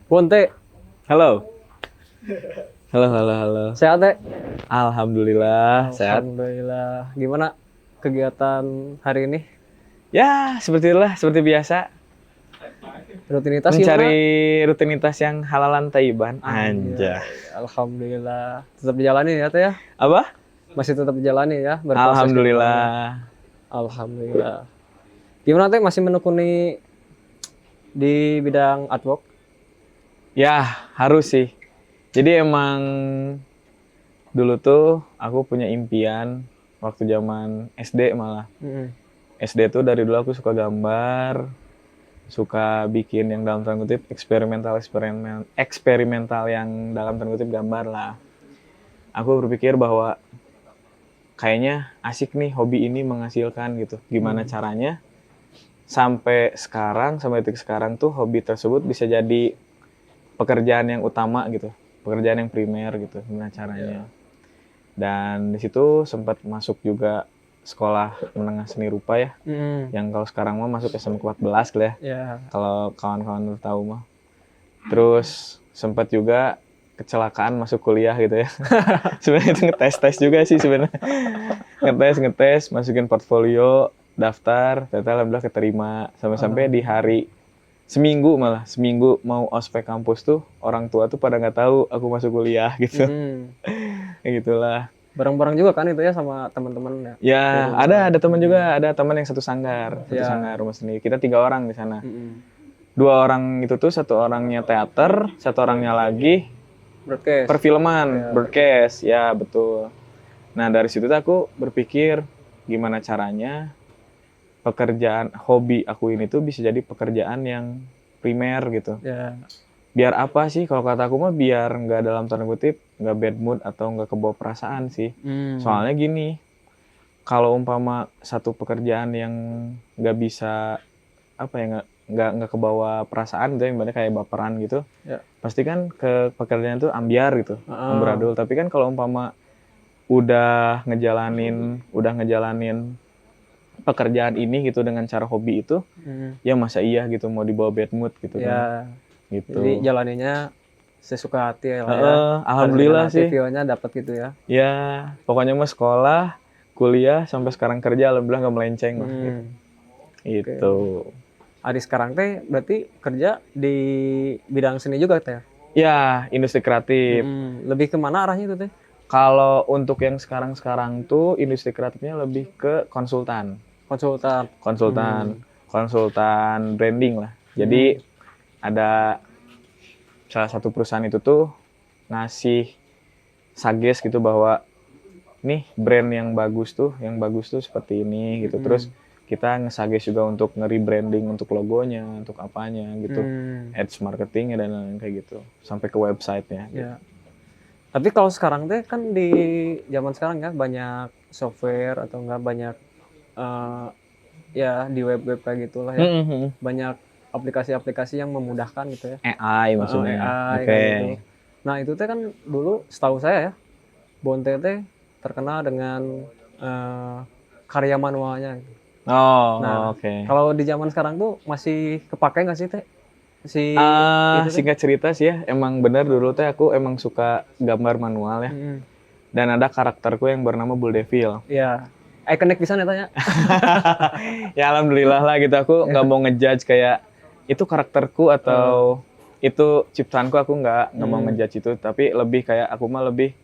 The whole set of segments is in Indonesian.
Bonte, Halo. Halo. sehat teh? Alhamdulillah, sehat. Alhamdulillah. Gimana kegiatan hari ini? Ya, seperti biasa. Rutinitas Mencari gimana? rutinitas yang halalan thayyiban. Anjay, Anjay. alhamdulillah. Tetap dijalani ya teh ya? Apa? Masih tetap dijalani ya berproses ke depannya. Alhamdulillah. Alhamdulillah. Gimana teh masih menekuni di bidang artwork? Ya, harus sih. Jadi emang dulu tuh aku punya impian waktu zaman SD malah. Mm-mm. SD tuh dari dulu aku suka gambar, suka bikin yang dalam tanda kutip eksperimental yang dalam tanda kutip gambar lah. Aku berpikir bahwa kayaknya asik nih hobi ini menghasilkan gitu. Gimana caranya sampai detik sekarang tuh hobi tersebut bisa jadi pekerjaan yang utama gitu, pekerjaan yang primer gitu. Gimana caranya? Dan di situ sempat masuk juga sekolah menengah seni rupa ya, Mm-mm. yang kalau sekarang mah masuk SMA 14 lah ya. Ya. Kalau kawan-kawan udah tahu mah. Terus sempat juga kecelakaan masuk kuliah gitu ya. Sebenarnya itu ngetes juga sih sebenarnya. Ngetes, masukin portfolio, daftar, ternyata alhamdulillah keterima. Sampai-sampai di hari seminggu mau ospek kampus tuh orang tua tuh pada nggak tahu aku masuk kuliah gitu. Kayak gitulah. Bareng-bareng juga kan itu ya sama teman-teman ya? Ya, ada teman juga, ada teman yang satu sanggar Ya. rumah sendiri. Kita 3 orang di sana. Mm-mm. 2 orang itu tuh, 1 orangnya teater, 1 orangnya lagi Broadcast. perfilman, broadcast, ya betul. Nah dari situ tuh aku berpikir gimana caranya pekerjaan hobi aku ini tuh bisa jadi pekerjaan yang primer gitu. Ya. Biar apa sih kalau kata aku mah biar nggak dalam tanda kutip nggak bad mood atau nggak kebawa perasaan sih. Soalnya gini, kalau umpama satu pekerjaan yang nggak bisa apa ya nggak kebawa perasaan gitu, yang kayak baperan gitu, Ya. pasti kan ke pekerjaan itu ambiar gitu, amburadul. Tapi kan kalau umpama udah ngejalanin pekerjaan ini gitu dengan cara hobi itu, ya masa iya gitu mau dibawa bad mood gitu kan. Gitu. Jadi jalaninya sesuka hati ya. Alhamdulillah sih. View-nya dapat gitu ya. Ya, pokoknya mah sekolah, kuliah sampai sekarang kerja alhamdulillah nggak melenceng lah. Gitu. Adi sekarang teh berarti kerja di bidang seni juga teh? Ya, industri kreatif. Lebih kemana arahnya itu teh? Kalau untuk yang sekarang tuh industri kreatifnya lebih ke konsultan branding lah. Jadi ada salah satu perusahaan itu tuh ngasih suggest gitu bahwa nih brand yang bagus tuh seperti ini gitu. Terus kita nge-suggest juga untuk nge-rebranding untuk logonya, untuk apanya gitu. Ads marketing dan lain-lain kayak gitu. Sampai ke website-nya. Gitu. Ya. Tapi kalau sekarang teh kan di zaman sekarang ya banyak software atau enggak banyak ya di web kayak gitulah ya. Banyak aplikasi-aplikasi yang memudahkan gitu ya. AI maksudnya. AI kayak gitu. Nah itu teh kan dulu setahu saya ya, Bonte teh terkenal dengan karya manualnya. Kalau di zaman sekarang tuh masih kepakai nggak sih teh? Singkat cerita sih ya, emang bener dulu teh aku emang suka gambar manual ya. Dan ada karakterku yang bernama Bull Devil. Iya. Ikonik bisa nih tanya. Ya alhamdulillah lah gitu, aku nggak mau ngejudge kayak itu karakterku atau itu ciptaanku, aku nggak mau ngejudge itu, tapi lebih kayak aku mah lebih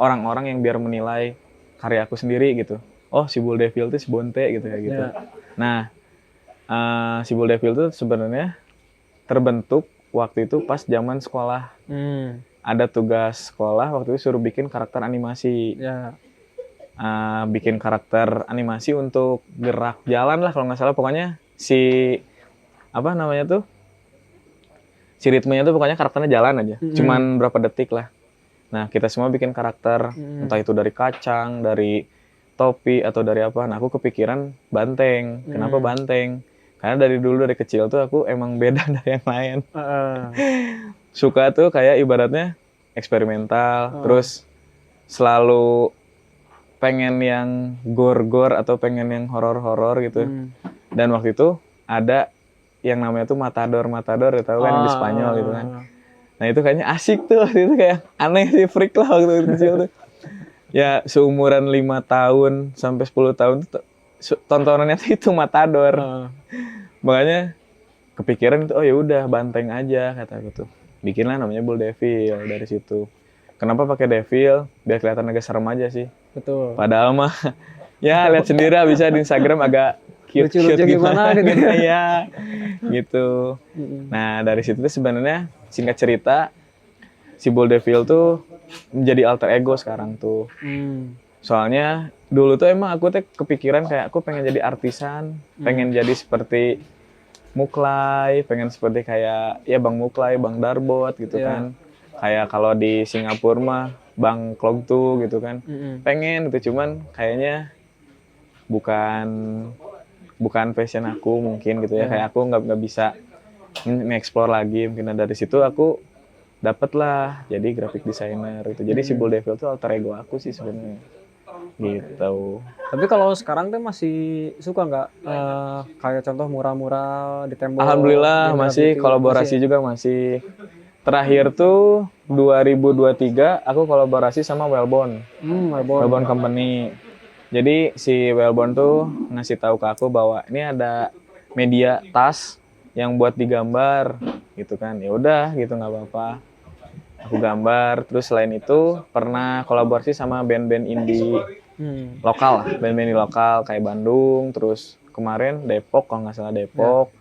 orang-orang yang biar menilai karya aku sendiri gitu. Oh si Bull Devil itu si Bonte gitu kayak gitu. Nah si Bull Devil itu sebenarnya terbentuk waktu itu pas zaman sekolah. Ada tugas sekolah waktu itu suruh bikin karakter animasi. Bikin karakter animasi untuk gerak jalan lah kalau nggak salah, pokoknya si ritmenya tuh pokoknya karakternya jalan aja, cuman berapa detik lah. Nah kita semua bikin karakter, entah itu dari kacang, dari topi atau dari apa. Nah aku kepikiran banteng. Kenapa banteng? Karena dari kecil tuh aku emang beda dari yang lain. Suka tuh kayak ibaratnya eksperimental, terus selalu pengen yang gore atau pengen yang horor gitu. Dan waktu itu ada yang namanya tuh matador, tahu kan, di Spanyol gitu kan. Nah itu kayaknya asik tuh, waktu itu kayak aneh sih, freak lah waktu itu kecil tuh. Ya seumuran 5 tahun sampai 10 tahun tuh tontonannya tuh itu Matador. Makanya kepikiran itu, oh ya udah banteng aja kataku tuh. Bikinlah namanya Bull Devil dari situ. Kenapa pakai devil? Biar kelihatan agak serem aja sih. Betul. Padahal mah ya lihat sendiri bisa di Instagram agak cute gimana gitu. Ya gitu. Nah dari situ tuh sebenarnya singkat cerita si Bull Devil tuh menjadi alter ego sekarang tuh. Soalnya dulu tuh emang aku tuh kepikiran kayak aku pengen jadi artisan, pengen jadi seperti Muklai, pengen seperti kayak ya Bang Muklai, Bang Darbot gitu kan. Kayak kalau di Singapura mah Bang Klog tuh gitu kan. Pengen gitu, cuman kayaknya bukan passion aku mungkin gitu ya. Kayak aku nggak bisa nge-explore lagi. Mungkin dari situ aku dapet lah jadi graphic designer gitu. Jadi si Bull Devil tuh alter ego aku sih sebenarnya. Gitu. Tapi kalau sekarang tuh masih suka nggak kayak contoh mural-mural di tembok? Alhamdulillah masih kolaborasi juga masih. Terakhir tuh 2023 aku kolaborasi sama Wellbone. Wellbone Company. Jadi si Wellbone tuh ngasih tahu ke aku bahwa ini ada media tas yang buat digambar gitu kan. Ya udah gitu nggak apa-apa. Aku gambar. Terus selain itu pernah kolaborasi sama band-band indie lokal lah, band-band indie lokal kayak Bandung. Terus kemarin Depok kalau nggak salah Depok.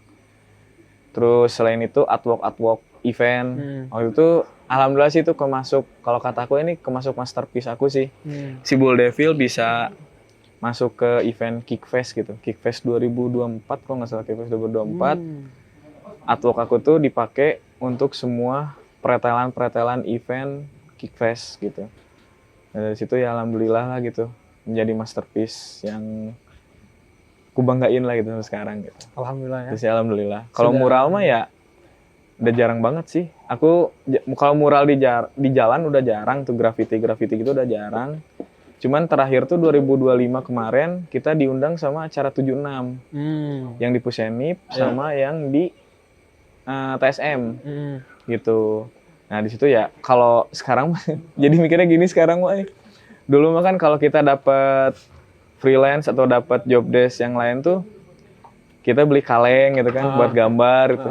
Terus selain itu artwork event. Waktu itu alhamdulillah sih itu kemasuk, kalau kataku ini kemasuk masterpiece aku sih. Si Bull Devil bisa masuk ke event Kickfest gitu. Kickfest 2024 kalau nggak salah, Kickfest 2024. Artwork aku tuh dipakai untuk semua pretelan event Kickfest gitu. Dan dari situ ya alhamdulillah lah gitu menjadi masterpiece yang ku banggain lah gitu sekarang gitu. Alhamdulillah ya. Terus ya alhamdulillah. Kalau mural mah ya udah jarang banget sih. Aku kalau mural di jalan udah jarang tuh, graffiti gitu udah jarang. Cuman terakhir tuh 2025 kemarin kita diundang sama acara 76. Yang di Pusenip sama yang di TSM. Gitu. Nah, di situ ya kalau sekarang jadi mikirnya gini sekarang mah. Dulu mah kan kalau kita dapat freelance atau dapat job desk yang lain tuh kita beli kaleng gitu kan buat gambar gitu.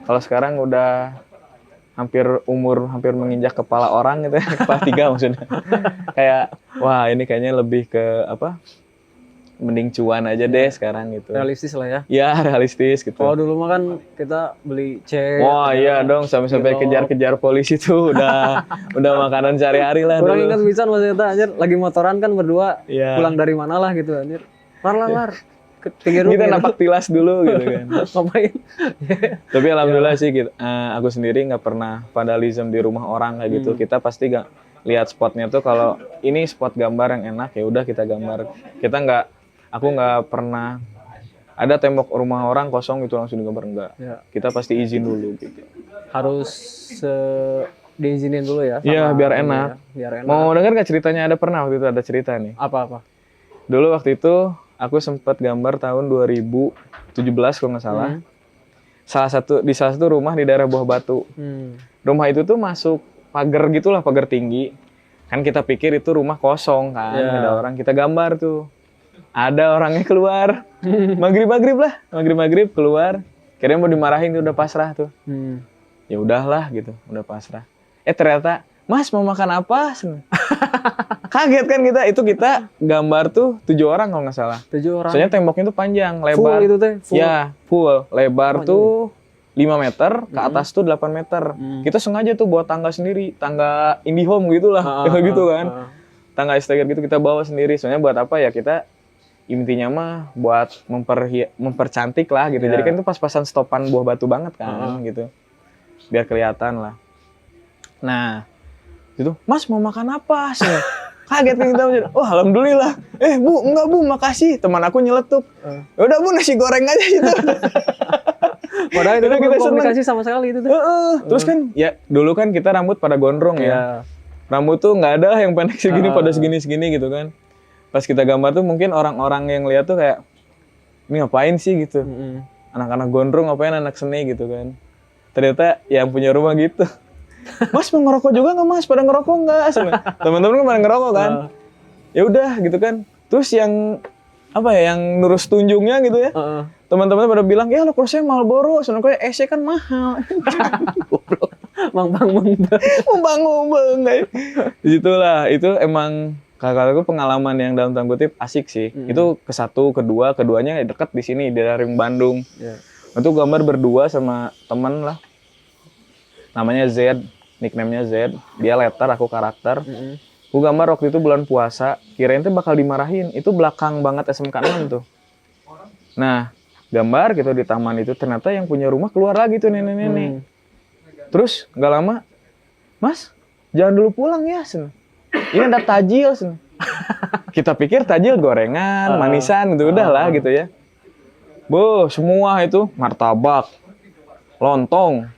Kalau sekarang udah hampir menginjak kepala orang gitu ya, kepala 3 maksudnya. Kayak wah ini kayaknya lebih ke apa? Mending cuan aja deh sekarang gitu. Realistis lah ya. Ya realistis gitu. Kalau dulu mah kan kita beli cat. Wah iya dong, sampai kejar-kejar polisi tuh udah makanan sehari-hari lah. Kurang ingat bisa Mas Eta anjir, lagi motoran kan berdua, pulang dari mana lah gitu anjir. Lar. Kita napak tilas dulu gitu kan. Ngapain? Tapi alhamdulillah sih gitu. Aku sendiri nggak pernah vandalisme di rumah orang kayak gitu. Kita pasti nggak lihat spotnya tuh kalau ini spot gambar yang enak ya udah kita gambar. Aku nggak pernah ada tembok rumah orang kosong itu langsung digambar, enggak. Kita pasti izin dulu gitu. Harus diizinin dulu ya. Iya biar enak. Mau denger nggak ceritanya? Ada pernah waktu itu ada cerita nih. Apa? Dulu waktu itu aku sempat gambar tahun 2017 kalau nggak salah. Di salah satu rumah di daerah Buah Batu. Rumah itu tuh masuk pagar gitulah, pagar tinggi. Kan kita pikir itu rumah kosong kan, ada orang, kita gambar tuh. Ada orangnya keluar. Maghrib keluar. Kirain mau dimarahin tuh, udah pasrah tuh. Ya udahlah gitu, udah pasrah. Ternyata, "Mas mau makan apa?" Kaget kan kita gambar tuh 7 orang kalau nggak salah. 7 orang. Soalnya temboknya tuh panjang, lebar. Full itu teh? Full. Ya, full. Lebar tuh 5 meter, ke atas tuh 8 meter. Kita sengaja tuh bawa tangga sendiri, tangga IndiHome gitu lah. Gitu kan. Tangga estafet gitu kita bawa sendiri. Soalnya buat apa ya, kita intinya mah buat mempercantik lah gitu. Jadi kan itu pas-pasan stopan Buah Batu banget kan gitu. Biar kelihatan lah. Nah, itu, "Mas mau makan apa?" Kaget kan kita. Oh alhamdulillah. Bu, enggak Bu, makasih. Teman aku nyeletuk. Udah Bu, nasi goreng aja gitu. Padahal itu kita komunikasi sama sekali itu tuh. Terus kan ya dulu kan kita rambut pada gondrong ya. Rambut tuh nggak ada yang pendek segini pada segini-segini gitu kan. Pas kita gambar tuh mungkin orang-orang yang lihat tuh kayak ini ngapain sih gitu. Anak-anak gondrong ngapain, anak seni gitu kan. Ternyata yang punya rumah gitu. Mas mau ngerokok juga nggak Mas? Pada ngerokok nggak? Teman-teman kan pada ngerokok kan. Ya udah gitu kan. Terus yang apa ya, yang nurus tunjungnya gitu ya. Teman-teman pada bilang, ya lo kursinya Marlboro, sedangkan EC kan mahal. Goblok. Mambang. Disitulah, itu emang kakak-kakakku pengalaman yang dalam tanda kutip asik sih. Itu ke-1, keduanya deket di sini, di Daring Bandung. Itu gambar berdua sama temen lah. Namanya Z, nickname-nya Z. Dia letter, aku karakter. Aku gambar waktu itu bulan puasa, kirain tuh bakal dimarahin. Itu belakang banget SMK 6 tuh. Nah, gambar gitu di taman itu, ternyata yang punya rumah keluar lagi tuh nenek-nenek. Terus nggak lama, Mas, jangan dulu pulang ya, Sen. Ini ada tajil, Sen. Kita pikir tajil gorengan, manisan gitu, udah lah gitu ya. Semua itu martabak, lontong,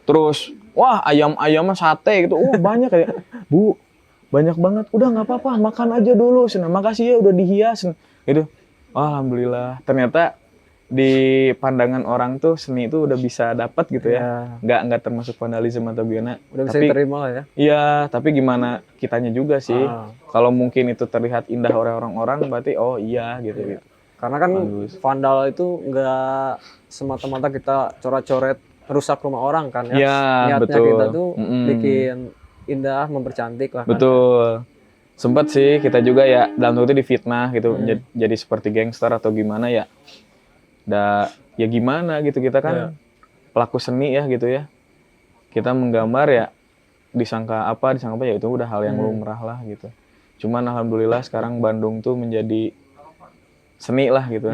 terus wah ayam-ayaman sate gitu, banyak kayak, Bu, banyak banget. Udah nggak apa-apa, makan aja dulu, Sen. Makasih ya udah dihias, Sen. Gitu. Alhamdulillah, ternyata di pandangan orang tuh seni itu udah bisa dapat gitu ya. Nggak termasuk vandalisme atau gimana. Udah bisa diterima lah ya. Iya, tapi gimana kitanya juga sih. Kalau mungkin itu terlihat indah oleh orang-orang, berarti oh iya gitu. Karena kan vandal itu nggak semata-mata kita coret-coret rusak rumah orang kan ya. Niatnya betul. Kita tuh bikin indah, mempercantik lah. Betul. Kan? Sempet sih kita juga ya dalam waktu itu difitnah gitu, jadi seperti gangster atau gimana ya. Ya gimana gitu, kita kan pelaku seni ya gitu ya. Kita menggambar ya disangka apa ya itu udah hal yang lumrah lah gitu. Cuman alhamdulillah sekarang Bandung tuh menjadi seni lah gitu.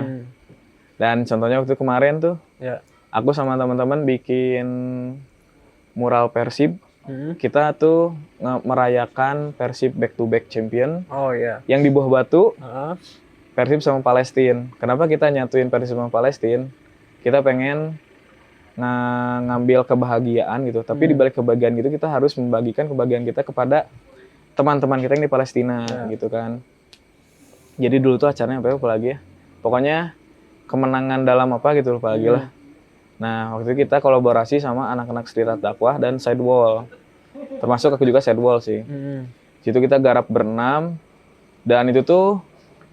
Dan contohnya waktu kemarin tuh aku sama teman-teman bikin mural Persib. Kita tuh merayakan Persib back to back champion. Yang di Buah Batu. Persib sama Palestina. Kenapa kita nyatuin Persib sama Palestina? Kita pengen ngambil kebahagiaan gitu. Tapi di balik kebahagiaan gitu kita harus membagikan kebahagiaan kita kepada teman-teman kita yang di Palestina gitu kan. Jadi dulu tuh acaranya apa lagi ya? Pokoknya kemenangan dalam apa gitu lupa lagi lah. Nah, waktu itu kita kolaborasi sama anak-anak Street Art Dakwah dan Sidewall. Termasuk aku juga Sidewall sih. Situ kita garap berenam dan itu tuh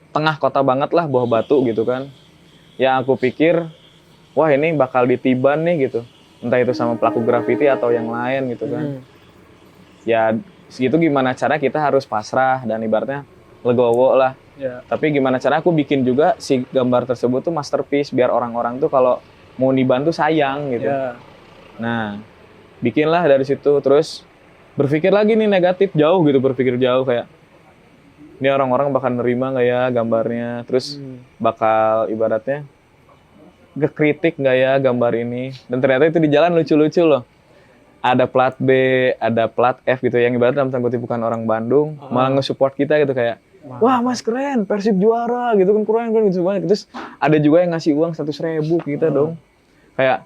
tengah kota banget lah, Buah Batu gitu kan. Ya aku pikir, wah ini bakal ditiban nih gitu. Entah itu sama pelaku grafiti atau yang lain gitu kan. Ya segitu gimana cara kita harus pasrah dan ibaratnya legowo lah. Tapi gimana cara aku bikin juga si gambar tersebut tuh masterpiece biar orang-orang tuh kalau mau dibantu sayang gitu. Nah, bikinlah dari situ, terus berpikir lagi nih negatif, jauh gitu, berpikir jauh kayak ini orang-orang bakal nerima nggak ya gambarnya, terus bakal ibaratnya ngekritik nggak ya gambar ini. Dan ternyata itu di jalan lucu-lucu loh. Ada plat B, ada plat F gitu, yang ibaratnya dalam tanda kutip bukan orang Bandung, malah nge-support kita gitu kayak, wah Mas keren, Persib juara gitu kan, keren gitu banget. Terus ada juga yang ngasih uang 100.000 kita dong. Kayak,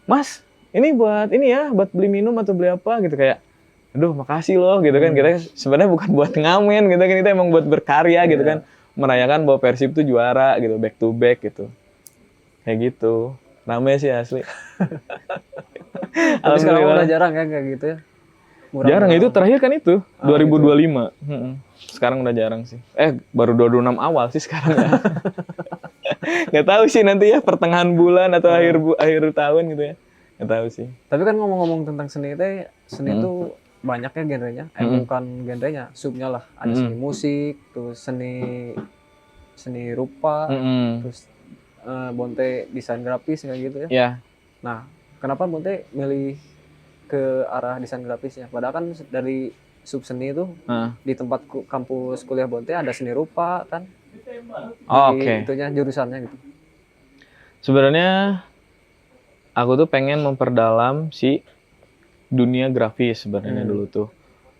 Mas ini buat ini ya, buat beli minum atau beli apa gitu kayak. Aduh makasih loh gitu kan, kita sebenarnya bukan buat ngamen gitu kan, kita emang buat berkarya gitu kan, merayakan bahwa Persib tuh juara gitu, back to back gitu, kayak gitu, rame sih asli. Tapi sekarang udah jarang ya kayak gitu ya? Jarang, itu terakhir kan itu 2025, sekarang udah jarang sih, baru 26 awal sih sekarang ya. Nggak tahu sih nanti ya pertengahan bulan atau akhir tahun gitu ya, nggak tahu sih. Tapi kan ngomong-ngomong tentang seni itu banyak ya genrenya, bukan genrenya, subnya lah. Ada seni musik, terus seni rupa, terus Bonte desain grafis kayak gitu ya. Nah, kenapa Bonte milih ke arah desain grafisnya? Padahal kan dari sub seni itu di tempat kampus kuliah Bonte ada seni rupa kan? Itunya jurusannya gitu. Sebenarnya aku tuh pengen memperdalam si dunia grafis sebenarnya dulu tuh.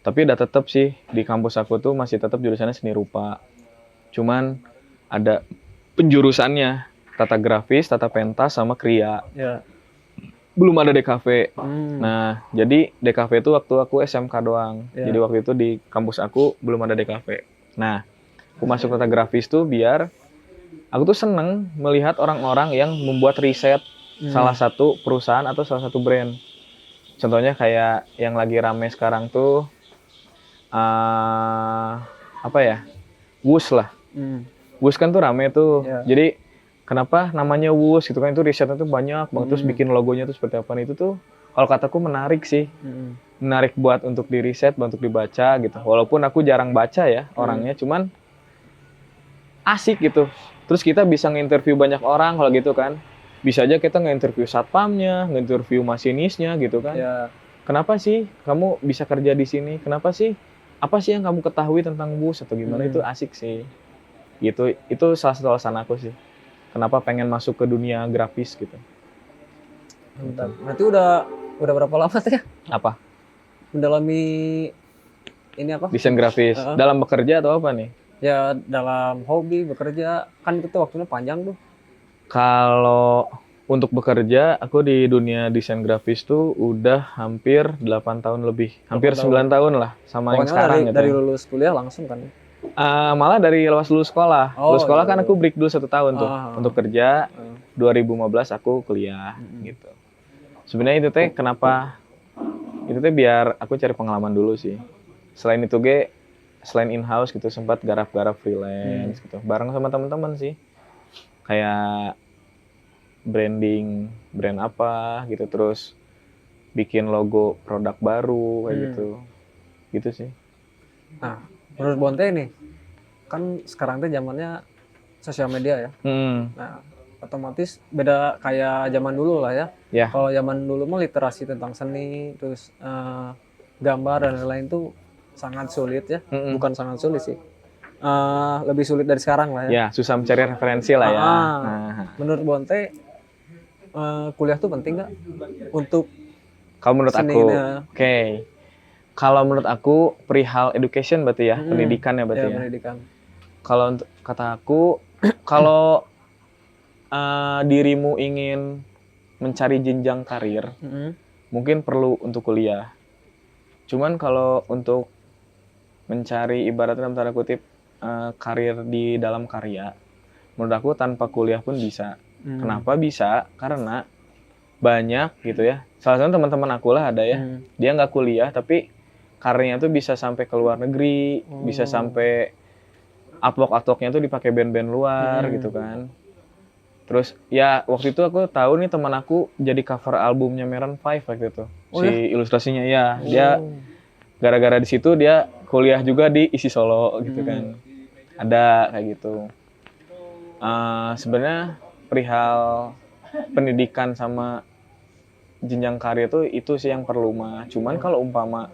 Tapi udah tetap sih di kampus aku tuh masih tetap jurusannya seni rupa. Cuman ada penjurusannya tata grafis, tata pentas sama kriya. Belum ada DKV. Nah, jadi DKV itu waktu aku SMK doang. Jadi waktu itu di kampus aku belum ada DKV. Nah, aku masuk tata grafis tuh biar aku tuh seneng melihat orang-orang yang membuat riset salah satu perusahaan atau salah satu brand. Contohnya kayak yang lagi rame sekarang tuh apa ya? WUS lah. WUS kan tuh rame tuh. Yeah. Jadi kenapa namanya WUS gitu kan, itu risetnya tuh banyak banget, terus bikin logonya tuh seperti apa, itu tuh kalau kataku menarik sih. Menarik buat untuk di riset, buat untuk dibaca gitu. Walaupun aku jarang baca ya orangnya, cuman asik gitu. Terus kita bisa nge-interview banyak orang kalau gitu kan. Bisa aja kita nge-interview satpamnya, nge-interview masinisnya gitu kan. Yeah. Kenapa sih kamu bisa kerja di sini? Kenapa sih? Apa sih yang kamu ketahui tentang WUS atau gimana? Itu asik sih. Gitu. Itu salah satu alasan aku sih. Kenapa pengen masuk ke dunia grafis gitu. Mantap. Berarti udah berapa lama sih ya? Apa? Mendalami ini apa? Desain grafis. Dalam bekerja atau apa nih? Ya dalam hobi, bekerja. Kan itu waktunya panjang tuh. Kalau untuk bekerja, aku di dunia desain grafis tuh udah hampir 8 tahun lebih. Hampir 9 tahun lah sama yang sekarang gitu. Dari lulus kuliah langsung kan? Malah dari lulus sekolah. Lulus sekolah kan aku break dulu 1 tahun tuh untuk kerja. 2015 aku kuliah gitu. Sebenarnya itu teh kenapa? Itu teh biar aku cari pengalaman dulu sih. Selain itu selain in-house gitu sempat garap-garap freelance gitu. Bareng sama teman-teman sih. Kayak brand apa gitu, terus bikin logo produk baru kayak gitu sih. Nah, menurut Bonte nih, kan sekarang tuh zamannya sosial media ya. Nah, otomatis beda kayak zaman dulu lah ya. Kalau zaman dulu mah literasi tentang seni, terus gambar dan lain-lain tuh sangat sulit ya. Bukan sangat sulit sih. Lebih sulit dari sekarang lah ya. Ya, susah mencari referensi lah ya. Menurut Bonte, kuliah tuh penting nggak untuk kalau menurut aku? Oke. Kalau menurut aku perihal education berarti ya, pendidikan ya berarti ya. Pendidikan. Kalau untuk kata aku, kalau dirimu ingin mencari jenjang karir, mungkin perlu untuk kuliah. Cuman kalau untuk mencari ibaratnya dalam tanda kutip karir di dalam karya, menurut aku tanpa kuliah pun bisa. Kenapa bisa? Karena banyak gitu ya. Salah satu teman-teman aku lah ada ya, dia nggak kuliah tapi karyanya tuh bisa sampai ke luar negeri, bisa sampai artwork-artworknya tuh dipakai band-band luar gitu kan. Terus ya waktu itu aku tahu nih teman aku jadi cover albumnya Maroon 5 waktu itu. Ilustrasinya ya, dia gara-gara di situ dia kuliah juga di ISI Solo gitu kan. Ada kayak gitu. Sebenarnya perihal pendidikan sama jenjang karir itu sih yang perlu mah. Cuman kalau umpama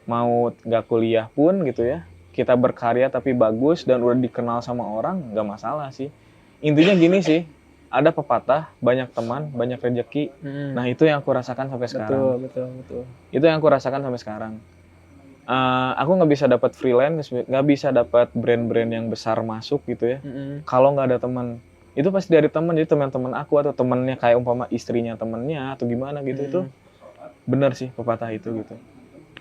mau nggak kuliah pun gitu ya, kita berkarya tapi bagus dan udah dikenal sama orang, nggak masalah sih. Intinya gini sih, ada pepatah, banyak teman, banyak rezeki. Nah itu yang aku rasakan sampai sekarang. Betul. Itu yang aku rasakan sampai sekarang. Aku nggak bisa dapat freelance, nggak bisa dapat brand-brand yang besar masuk gitu ya. Kalau nggak ada teman, itu pasti dari teman. Jadi teman-teman aku atau temennya kayak umpama istrinya temennya atau gimana gitu itu benar sih pepatah itu gitu.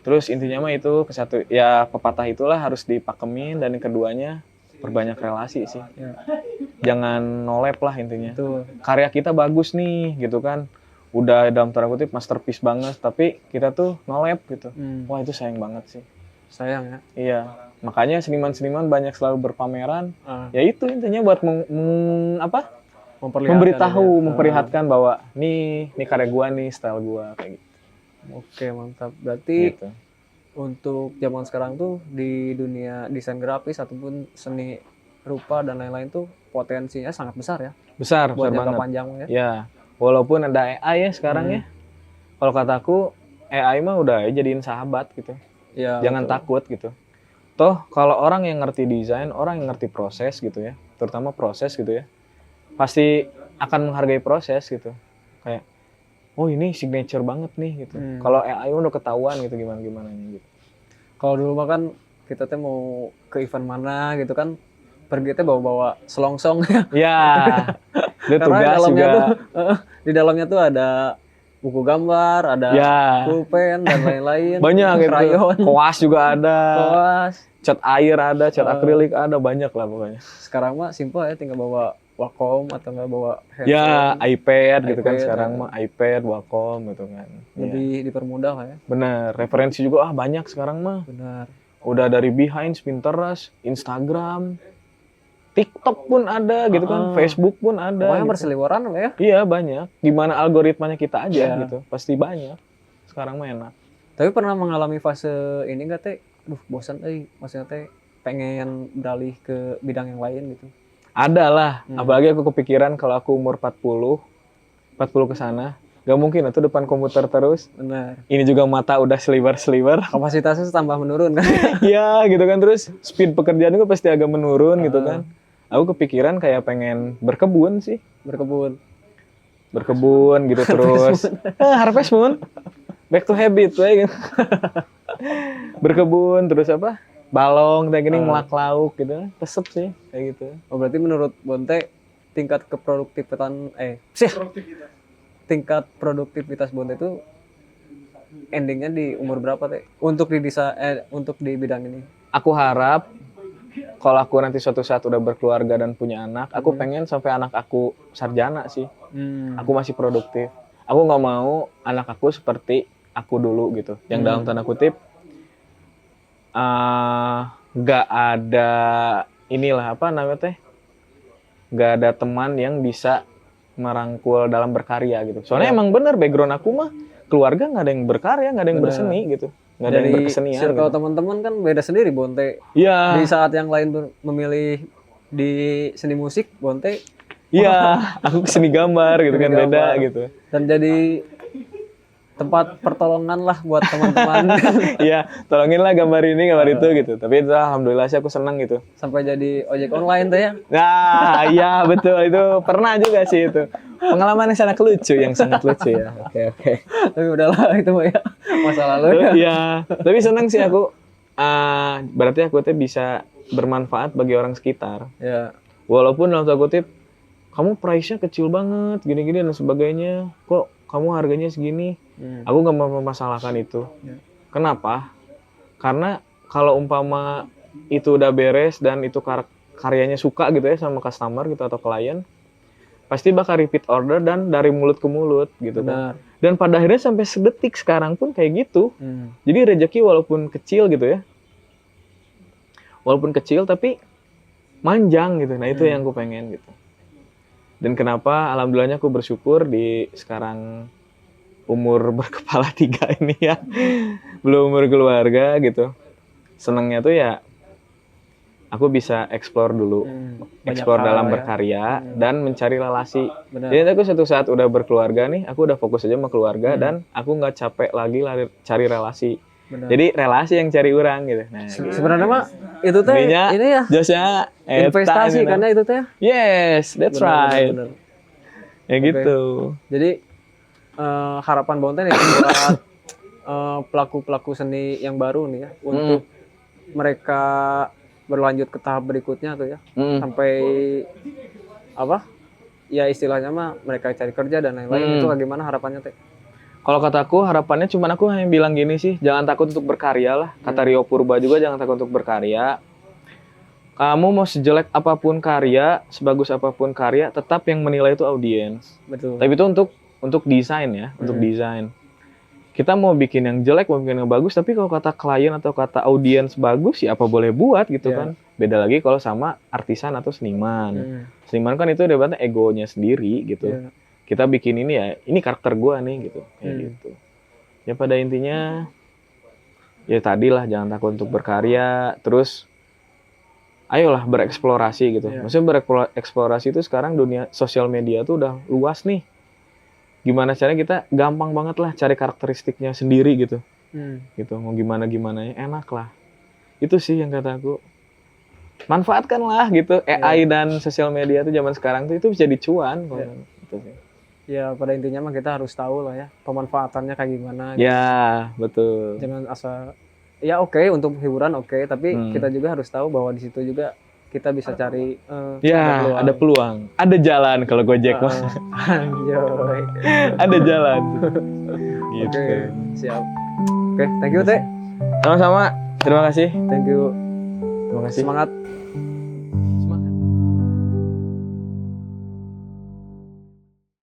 Terus intinya mah itu kesatu ya pepatah itulah harus dipakemin, dan yang keduanya perbanyak relasi sih. Jangan nolep lah intinya. Karya kita bagus nih gitu kan. Udah dalam tanda kutip masterpiece banget, tapi kita tuh nolep gitu. Wah itu sayang banget sih. Sayang ya? Iya, makanya seniman-seniman banyak selalu berpameran. Ya itu intinya buat memperlihatkan bahwa nih karya gua nih, style gua kayak gitu. Oke, mantap. Berarti gitu. Untuk zaman sekarang tuh di dunia desain grafis ataupun seni rupa dan lain-lain tuh potensinya sangat besar ya? Besar buat jangka banget. Panjang ya? Ya. Walaupun ada AI ya sekarang ya. Kalau kataku AI mah udah jadiin sahabat gitu. Ya, jangan takut gitu. Toh kalau orang yang ngerti desain, orang yang ngerti proses gitu ya, terutama proses gitu ya, pasti akan menghargai proses gitu. Kayak, oh ini signature banget nih gitu. Kalau AI udah ketahuan gitu gimana gitu. Kalau dulu mah kan kita tuh mau ke event mana gitu kan, pergi tuh bawa selongsong ya. Iya. Itu tugas juga. Di dalamnya tuh ada buku gambar, ada pulpen dan lain-lain. Banyak gitu. Krayon. Koas juga ada. Koas. Cat air ada, cat akrilik ada, banyak lah pokoknya. Sekarang mah simpel ya, tinggal bawa Wacom atau nggak bawa handphone. Ya, iPad gitu kan iPad, sekarang mah iPad, Wacom gitu kan. Lebih dipermudah lah ya. Bener, referensi juga banyak sekarang mah. Benar. Udah dari Behance, Pinterest, Instagram, TikTok pun ada gitu kan, Facebook pun ada. Pokoknya gitu. berseliweran lah ya. Iya banyak. Gimana algoritmanya kita aja gitu, pasti banyak. Sekarang mah enak. Tapi pernah mengalami fase ini nggak teh? Aduh bosan maksudnya teh pengen beralih ke bidang yang lain gitu. Ada lah, apalagi aku kepikiran kalau aku umur 40 ke sana, gak mungkin itu depan komputer terus. Benar. Ini juga mata udah seliwer-seliwer. Kapasitasnya tambah menurun kan? Iya gitu kan, terus speed pekerjaan juga pasti agak menurun gitu kan. Aku kepikiran kayak pengen berkebun sih. Berkebun gitu terus. Harvest Moon. Back to habit gitu. Berkebun terus apa? Balong kayak gini ngelak lauk gitu. Resep sih kayak gitu. Oh berarti menurut Bonte tingkat tingkat produktivitas Bonte itu endingnya di umur berapa teh? Untuk di bidang ini. Aku harap kalau aku nanti suatu saat udah berkeluarga dan punya anak, aku pengen sampai anak aku sarjana sih. Aku masih produktif. Aku nggak mau anak aku seperti aku dulu gitu. Yang dalam tanda kutip nggak ada inilah apa namanya teh, nggak ada teman yang bisa merangkul dalam berkarya gitu. Soalnya emang bener background aku mah keluarga nggak ada yang berkarya, nggak ada yang berseni gitu, nggak ada yang berkesenian. Circle gitu. teman-teman kan beda sendiri Bonte. Iya. Di saat yang lain memilih di seni musik, Bonte. Iya, aku seni gambar gitu kan beda gitu. Dan jadi tempat pertolongan lah buat teman-teman. Iya, tolonginlah gambar ini, gambar itu gitu. Tapi itu alhamdulillah sih aku senang gitu. Sampai jadi ojek online tuh ya. Nah, iya betul itu pernah juga sih itu. Pengalaman yang sangat lucu ya. Oke. Tapi udahlah itu ya masa lalu ya. Iya, tapi senang sih aku. Berarti aku tuh bisa bermanfaat bagi orang sekitar. Ya. Walaupun dalam tanda kutip kamu price-nya kecil banget, gini-gini dan sebagainya. Kok kamu harganya segini? Aku nggak memasalahkan itu. Ya. Kenapa? Karena kalau umpama itu udah beres dan itu karyanya suka gitu ya sama customer gitu atau klien, pasti bakal repeat order dan dari mulut ke mulut gitu kan. Dan pada akhirnya sampai sedetik sekarang pun kayak gitu. Jadi rezeki walaupun kecil gitu ya, walaupun kecil tapi manjang gitu. Nah itu yang aku pengen gitu. Dan kenapa alhamdulillahnya aku bersyukur di sekarang umur berkepala 3 ini ya, belum berkeluarga gitu. Senangnya tuh ya aku bisa explore dulu, explore dalam berkarya dan mencari relasi. Jadi aku suatu saat udah berkeluarga nih, aku udah fokus aja sama keluarga dan aku nggak capek lagi cari relasi. Jadi relasi yang cari orang gitu. Nah, sebenarnya mah itu teh ini ya. Josnya investasi karena itu teh. Yes, that's right. Bener. Ya gitu. Jadi harapan Bonten ya buat pelaku-pelaku seni yang baru nih ya untuk mereka berlanjut ke tahap berikutnya tuh ya sampai apa ya istilahnya mah mereka cari kerja dan lain-lain itu bagaimana harapannya teh? Kalau kataku harapannya cuman aku hanya bilang gini sih, jangan takut untuk berkarya lah. Kata Rio Purba juga jangan takut untuk berkarya. Kamu mau sejelek apapun karya, sebagus apapun karya, tetap yang menilai itu audiens. Betul. Tapi itu untuk desain ya, untuk desain. Kita mau bikin yang jelek, mau bikin yang bagus, tapi kalau kata klien atau kata audiens bagus, ya apa boleh buat gitu kan. Beda lagi kalau sama artisan atau seniman. Seniman kan itu debatnya egonya sendiri gitu. Kita bikin ini ya, ini karakter gua nih gitu. Kayak gitu. Ya pada intinya, ya tadilah jangan takut untuk berkarya, terus ayolah bereksplorasi gitu. Maksudnya bereksplorasi itu sekarang dunia sosial media tuh udah luas nih. Gimana caranya kita gampang banget lah cari karakteristiknya sendiri gitu. Gitu, mau gimana-gimananya enak lah. Itu sih yang kata aku. Manfaatkanlah gitu. AI dan sosial media tuh zaman sekarang tuh itu bisa dicuan. Gitu sih. Ya pada intinya mah kita harus tahu lah ya pemanfaatannya kayak gimana. Gitu. Ya betul. Jangan asal ya oke, untuk hiburan oke, tapi kita juga harus tahu bahwa di situ juga kita bisa cari ada peluang, ada jalan kalau Gojek mah. Anjoy. Ada jalan. Gitu. Oke, siap. Oke, thank you Teh. Sama-sama. Terima kasih. Thank you. Terima kasih. Semangat.